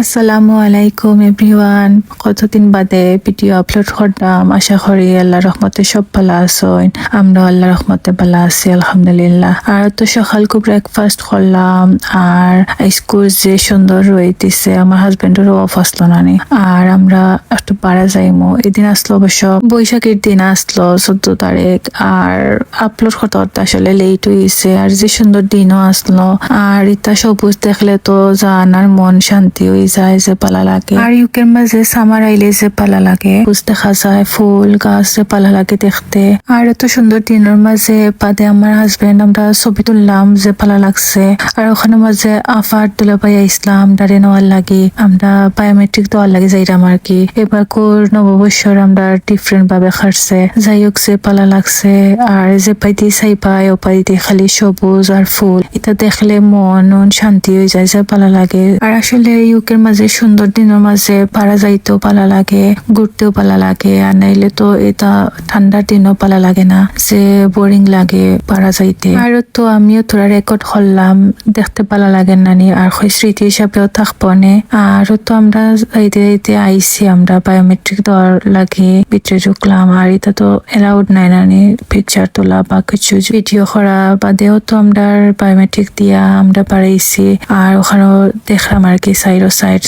আসসালামু আলাইকুম এভরিওয়ান। কতদিন বাদে ভিডিও আপলোড করলাম। আশা করি আল্লাহর রহমতে সব ভালো আছেন। আমরা আল্লাহর রহমতে ভালো আছি আলহামদুলিল্লাহ। আর তো সকালকে ব্রেকফাস্ট করলাম আর স্কুল যে সুন্দর রয়েছে আমার হাজবেন্ডেরও অফ আসলো নানি। আর আমরা একটু পাড়া যাইমো। এদিন আসলো অবশ্য বৈশাখের দিন আসলো 14 তারিখ। আর আপলোড করতে করতে আসলে লেট হয়েছে। আর যে সুন্দর দিনও আসলো। আর ইতা সবুজ দেখলে তো জানার মন শান্তি হয়ে যায় যে পালা লাগে। আর ইউকের মাঝে সামার আইলে যে পালা লাগে ফুল দেখা যায়, ফুল গাছ যে পালা লাগে দেখতে। আর এত সুন্দর দিনের মাঝে পাদে আমার হাজবেন্ড আমরা ছবি তুললাম যে পালা লাগছে। আর ওখানে মাঝে আফার দুলাভাই ইসলাম দাঁড়ে নেওয়ার লাগে, আমরা বায়োমেট্রিক দেওয়ার লাগে যাইরাম আর কি। এবার কোর নববর্ষর আমরা ডিফারেন্ট ভাবে খাটছে। যাই হোক যে পালা লাগছে। আর যে পাইতে চাই পায় ও পাইতে খালি সবুজ আর ফুল, এটা দেখলে মন শান্তি হয়ে যায় যে পালা লাগে। আর আসলে ইউকের মাঝে সুন্দর দিনের মাঝে পারা যাইতেও পালা লাগে, ঘুরতেও পালা লাগে। আর নাইলে তো এটা ঠান্ডার দিনও পালা লাগে না, যে বোরিং লাগে পারা যাইতে। আর তো আমিও তোরা রেকর্ড করলাম, দেখতে পালা লাগে নানি। আর স্মৃতি হিসাবেও থাকবো নে। আর তো আমরা যাইতে যাইতে আইসি, আমরা বায়োমেট্রিক দেওয়ার লাগে ভিতরে ঢুকলাম। আর এটা তো এলাউড নাই নানি পিকচার তোলা বা কিছু ভিডিও করা বাদেও তো আমরা বায়োমেট্রিক দিয়া আমরা পারাইছি। আর ওখানেও দেখলাম আর কি সাইড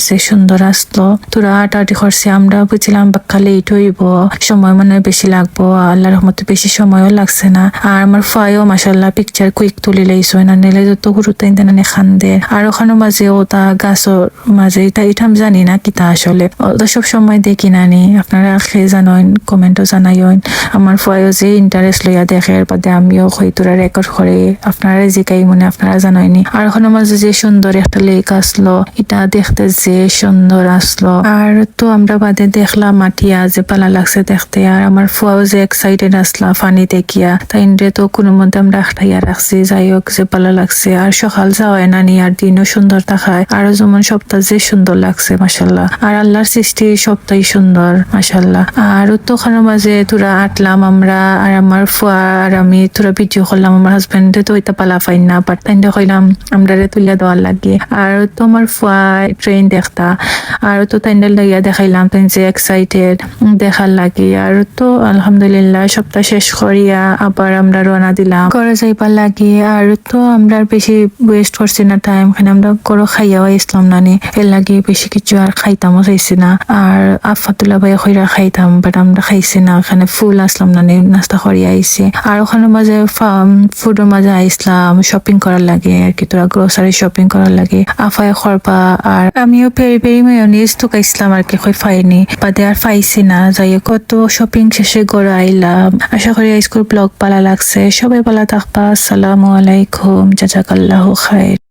যে সুন্দর আসলো। তোরা হাঁটাহাঁটি করছে, আমরা বুঝলাম বাক্কা লেট হইব, সময় মনে বেশি লাগবো। আল্লাহর রহমতে বেশি সময়ও লাগছে না। আর আমার ফাইও মাসাল্লাহ পিকচার কুইক তুলি লাইছো না, নিলে যত গুরুত্ব ইন্টারনে খান্দে। আর ওখানে মাঝে ওটা গাছর মাঝে এটা আমি জানি না কিতা আসলে, ওটা সব সময় দেখি নানি। আপনারা খেয়ে জানেন, কমেন্টও জানাইন। আমার ফাইও যে ইন্টারেস্ট লইয়া দেখে এর বাদে আমিও হই তোরা রেকর্ড করে আপনারা জিকাই মনে আপনারা জানাইনি। আর ওখানে মাঝে যে সুন্দর একটা লেক আসলো, এটা দেখতে যে সুন্দর আসলো। আর তো আমরা বাদে দেখলাম মাটিয়া যে পালা লাগছে দেখতে। আর আমার ফুয়াও যে এক্সাইটেড আসলা ফানি দেখিয়া, তাই তো কোনো মধ্যে আমরা আখটাইয়া রাখছি। যাই হোক যে পালা লাগছে। আর সকাল যাওয়ায় নানি, আর দিনও সুন্দর দেখায়। আরো যেমন সপ্তাহ যে সুন্দর লাগছে মাসাল্লাহ। আর আল্লাহর সৃষ্টি সবটাই সুন্দর মাসাল্লাহ। আর তো ওখানে মাঝে তোরা আটলাম আমরা, আর আমার ফুয়া আর আমি তোরা ভিডিও করলাম। আমার হাজবেন্ডে তো ওইটা পালা পাইন না, বাট তাই কইলাম আমরা তুলিয়া দেওয়ার লাগে। আর তো আমার ফুয়া ট্রেন দেখতা, আর তো তাই লইয়া দেখাইলাম তাই যে এক্সাইটেড দেখার লাগে। আর তো আলহামদুলিল্লাহ সপ্তাহ শেষ করিয়া আবার আমরা রওনা দিলাম ঘরে যাইবার লাগে। আর তো আমরা বেশি ওয়েস্ট করছি না টাইম, এখানে আমরা গরো খাইয়াও ইসলাম নানি, এর লাগে বেশি কিছু আর খাইতামও চাইছি না। আর আফাতুল্লাহ ভাই খৈরা খাইতাম, বাট আমরা খাইছি না। ওখানে ফুল আসলাম নানি, নাস্তা করিয়া আইসি। আর ওখানে মাঝে ফুডের মাঝে আইসলাম শপিং করার লাগে আর কি, তোরা গ্রোসারি শপিং করার লাগে আফায় খরপা। আর আমিও পেরি পেরি মেয়নিজ ঢুকাইছিলাম আর কি, পাইনি বাদে আর পাইছি না। যাই কত শপিং শেষে ঘরে আইলাম। আশা করি স্কুল ব্লগ ভালো লাগছে। সবাই ভালো থাকবা। আসসালামু আলাইকুম, জাজাকাল্লাহু খাইর।